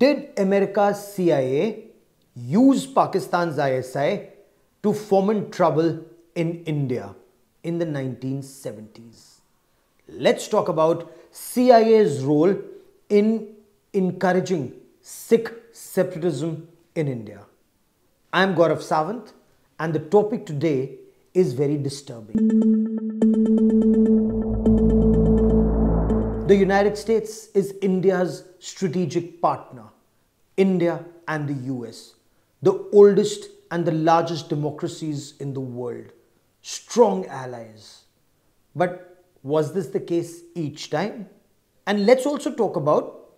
Did America's CIA use Pakistan's ISI to foment trouble in India in the 1970s? Let's talk about CIA's role in encouraging Sikh separatism in India. I am Gaurav Sawant, and the topic today is very disturbing. The United States is India's strategic partner. India and the US, the oldest and the largest democracies in the world, strong allies. But was this the case each time? And let's also talk about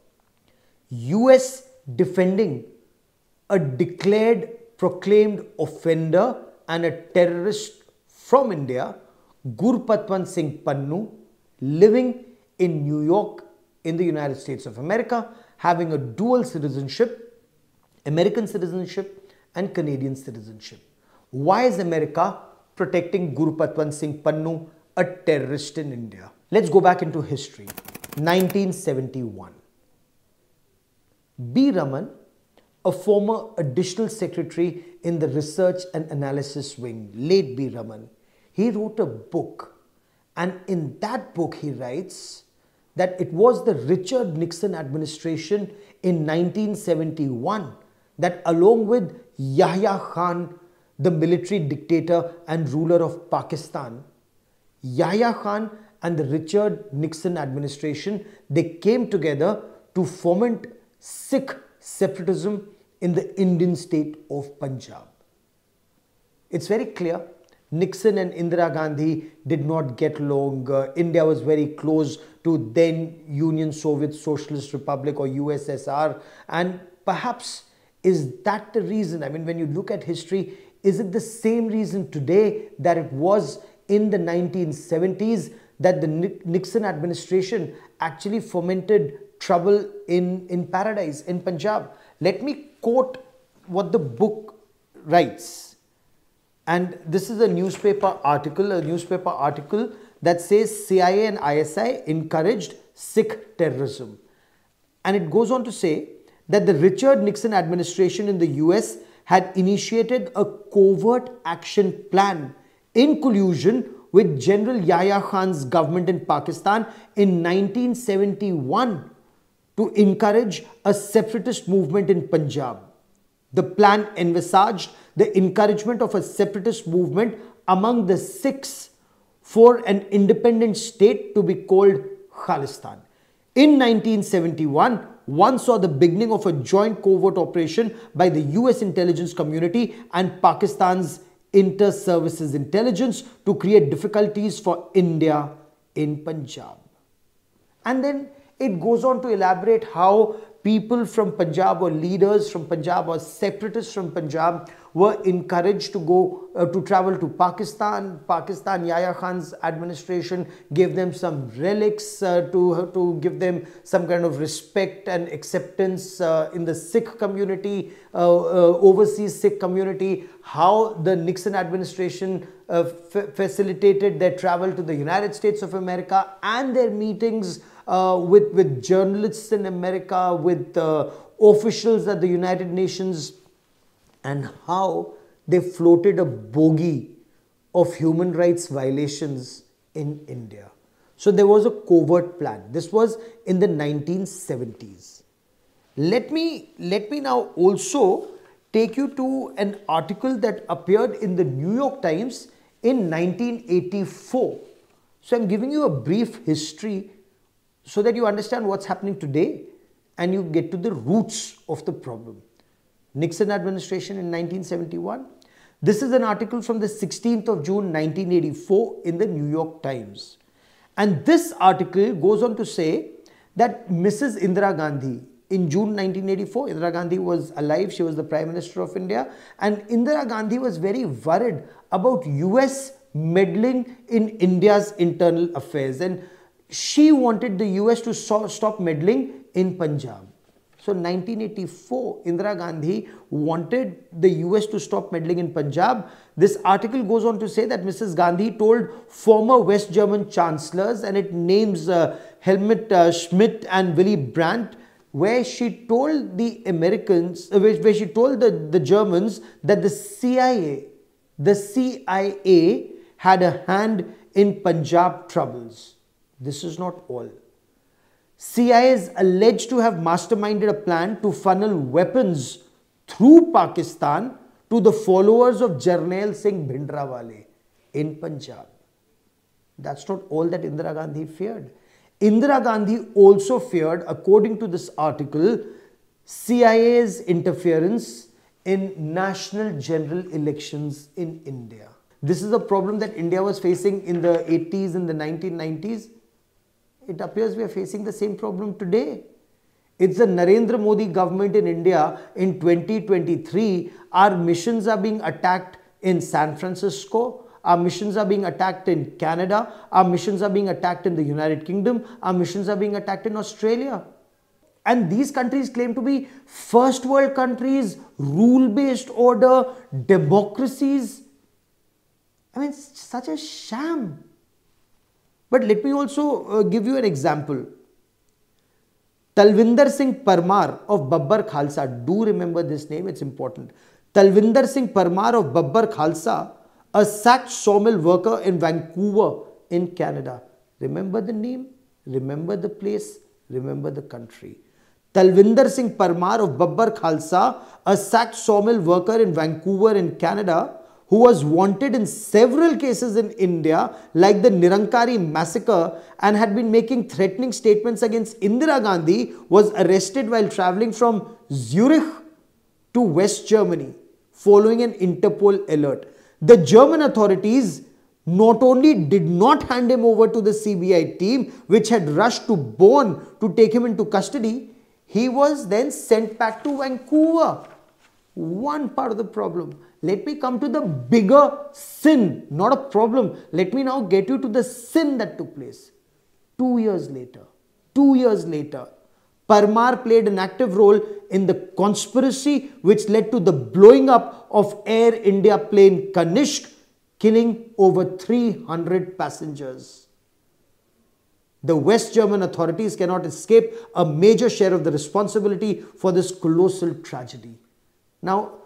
US defending a declared, proclaimed offender and a terrorist from India, Gurpatwant Singh Pannun, living in New York in the United States of America, having a dual citizenship, American citizenship and Canadian citizenship. Why is America protecting Gurpatwant Singh Pannun, a terrorist in India? Let's go back into history. 1971. B. Raman, a former additional secretary in the Research and Analysis Wing, late B. Raman, he wrote a book, and in that book he writes that it was the Richard Nixon administration in 1971 that, along with Yahya Khan, the military dictator and ruler of Pakistan, Yahya Khan and the Richard Nixon administration, they came together to foment Sikh separatism in the Indian state of Punjab. It's very clear. Nixon and Indira Gandhi did not get along. India was very close to then Union Soviet Socialist Republic or USSR. And perhaps is that the reason? I mean, when you look at history, is it the same reason today that it was in the 1970s that the Nixon administration actually fomented trouble in Paradise, in Punjab? Let me quote what the book writes. And this is a newspaper article that says CIA and ISI encouraged Sikh terrorism. And it goes on to say that the Richard Nixon administration in the US had initiated a covert action plan in collusion with General Yahya Khan's government in Pakistan in 1971 to encourage a separatist movement in Punjab. The plan envisaged the encouragement of a separatist movement among the Sikhs for an independent state to be called Khalistan. In 1971, one saw the beginning of a joint covert operation by the US intelligence community and Pakistan's inter-services intelligence to create difficulties for India in Punjab. And then it goes on to elaborate how people from Punjab or leaders from Punjab or separatists from Punjab were encouraged to go to travel to Pakistan. Yahya Khan's administration gave them some relics to give them some kind of respect and acceptance in the Sikh community, overseas Sikh community. How the Nixon administration facilitated their travel to the United States of America and their meetings with journalists in America, with officials at the United Nations, and how they floated a bogey of human rights violations in India. So there was a covert plan. This was in the 1970s. Let me now also take you to an article that appeared in the New York Times in 1984. So I'm giving you a brief history so that you understand what's happening today and you get to the roots of the problem. Nixon administration in 1971. This is an article from the 16th of June 1984 in the New York Times. And this article goes on to say that Mrs. Indira Gandhi, in June 1984, Indira Gandhi was alive, she was the Prime Minister of India, and Indira Gandhi was very worried about US meddling in India's internal affairs, and she wanted the US to stop meddling in Punjab. So 1984, Indira Gandhi wanted the US to stop meddling in Punjab. This article goes on to say that Mrs. Gandhi told former West German chancellors, and it names Helmut Schmidt and Willy Brandt, where she told the Americans, where she told the Germans that the CIA had a hand in Punjab troubles. This is not all. CIA is alleged to have masterminded a plan to funnel weapons through Pakistan to the followers of Jarnail Singh Bhindranwale in Punjab. That's not all that Indira Gandhi feared. Indira Gandhi also feared, according to this article, CIA's interference in national general elections in India. This is a problem that India was facing in the 80s and the 1990s. It appears we are facing the same problem today. It's the Narendra Modi government in India in 2023. Our missions are being attacked in San Francisco. Our missions are being attacked in Canada. Our missions are being attacked in the United Kingdom. Our missions are being attacked in Australia. And these countries claim to be first world countries, rule-based order, democracies. I mean, it's such a sham. But let me also give you an example. Talvinder Singh Parmar of Babbar Khalsa. Do remember this name, it's important. Talvinder Singh Parmar of Babbar Khalsa, a sacked sawmill worker in Vancouver in Canada. Remember the name, remember the place, remember the country. Talvinder Singh Parmar of Babbar Khalsa, a sacked sawmill worker in Vancouver in Canada, who was wanted in several cases in India, like the Nirankari massacre, and had been making threatening statements against Indira Gandhi, was arrested while travelling from Zurich to West Germany, following an Interpol alert. The German authorities not only did not hand him over to the CBI team, which had rushed to Bonn to take him into custody, he was then sent back to Vancouver. One part of the problem. Let me come to the bigger sin, not a problem. Let me now get you to the sin that took place. 2 years later, Parmar played an active role in the conspiracy which led to the blowing up of Air India plane Kanishk, killing over 300 passengers. The West German authorities cannot escape a major share of the responsibility for this colossal tragedy. Now,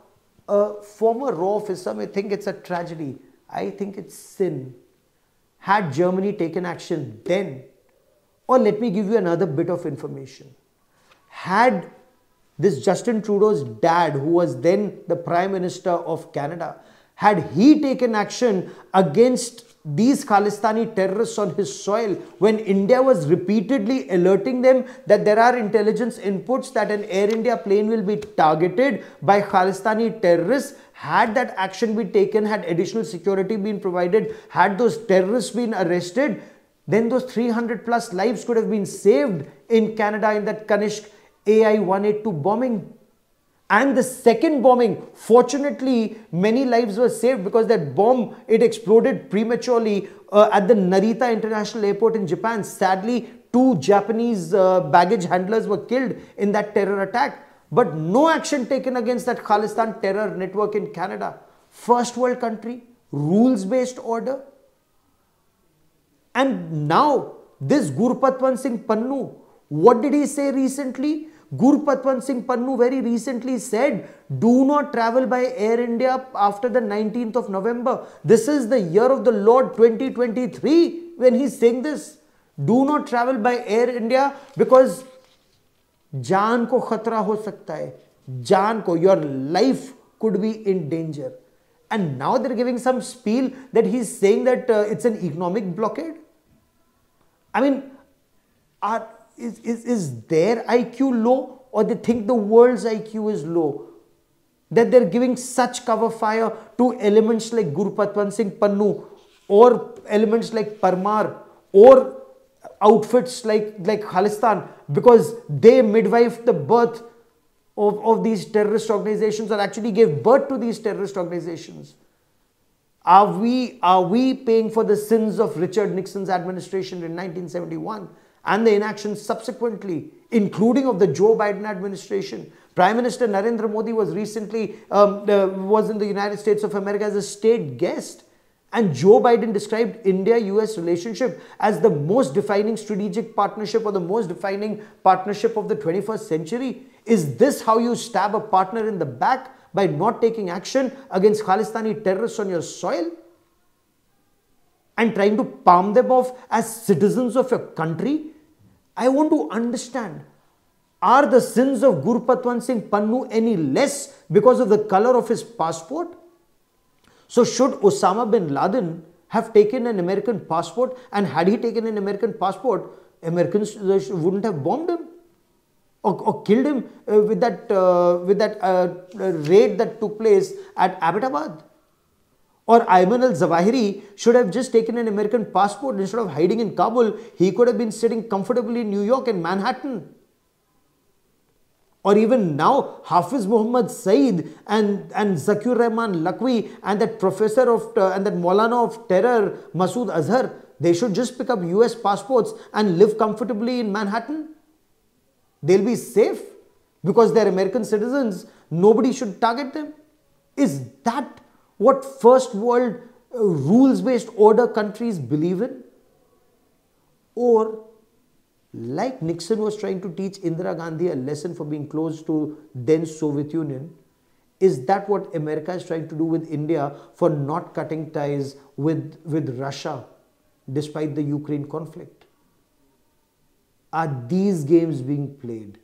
a former RAW officer may think it's a tragedy. I think it's sin. Had Germany taken action then, or let me give you another bit of information. Had this Justin Trudeau's dad, who was then the Prime Minister of Canada, had he taken action against these Khalistani terrorists on his soil, when India was repeatedly alerting them that there are intelligence inputs that an Air India plane will be targeted by Khalistani terrorists, had that action been taken, had additional security been provided, had those terrorists been arrested, then those 300 plus lives could have been saved in Canada in that Kanishk AI-182 bombing. And the second bombing, fortunately, many lives were saved because that bomb, it exploded prematurely at the Narita International Airport in Japan. Sadly, 2 Japanese baggage handlers were killed in that terror attack. But no action taken against that Khalistan terror network in Canada. First world country, rules-based order. And now, this Gurpatwant Singh Pannun, what did he say recently? Gurpatwant Singh Pannun very recently said, do not travel by Air India after the 19th of November. This is the year of the Lord 2023 when he's saying this. Do not travel by Air India because jaan ko khatra ho sakta hai. Jaan ko, your life could be in danger. And now they're giving some spiel that he's saying that it's an economic blockade. I mean, is their IQ low, or they think the world's IQ is low? That they're giving such cover fire to elements like Gurpatwant Singh Pannun, or elements like Parmar, or outfits like Khalistan, because they midwifed the birth of these terrorist organizations, or actually gave birth to these terrorist organizations. Are we paying for the sins of Richard Nixon's administration in 1971? And the inactions subsequently, including of the Joe Biden administration. Prime Minister Narendra Modi was recently was in the United States of America as a state guest. And Joe Biden described India-US relationship as the most defining strategic partnership or the most defining partnership of the 21st century. Is this how you stab a partner in the back, by not taking action against Khalistani terrorists on your soil and trying to palm them off as citizens of your country? I want to understand, are the sins of Gurpatwant Singh Pannun any less because of the color of his passport? So should Osama bin Laden have taken an American passport, and had he taken an American passport, Americans wouldn't have bombed him or killed him with that raid that took place at Abbottabad? Or Ayman al-Zawahiri should have just taken an American passport instead of hiding in Kabul. He could have been sitting comfortably in New York and Manhattan. Or even now, Hafiz Muhammad Saeed and Zakir Rahman Lakwi and that professor of and that Maulana of terror, Masood Azhar, they should just pick up US passports and live comfortably in Manhattan. They'll be safe because they're American citizens. Nobody should target them. Is that what first world rules-based order countries believe in? Or, like Nixon was trying to teach Indira Gandhi a lesson for being close to then Soviet Union, is that what America is trying to do with India for not cutting ties with Russia despite the Ukraine conflict? Are these games being played?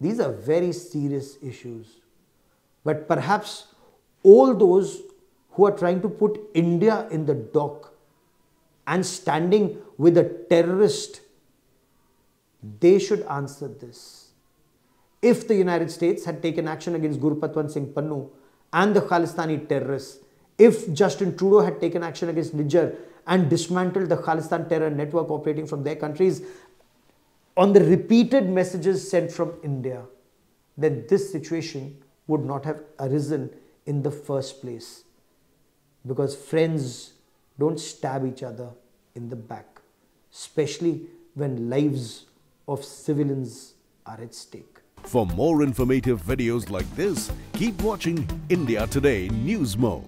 These are very serious issues. But perhaps all those who are trying to put India in the dock and standing with a terrorist, they should answer this. If the United States had taken action against Gurpatwant Singh Pannun and the Khalistani terrorists, if Justin Trudeau had taken action against Niger and dismantled the Khalistan terror network operating from their countries on the repeated messages sent from India, then this situation would not have arisen in the first place. Because friends don't stab each other in the back, especially when lives of civilians are at stake. For more informative videos like this, keep watching India Today News Mo.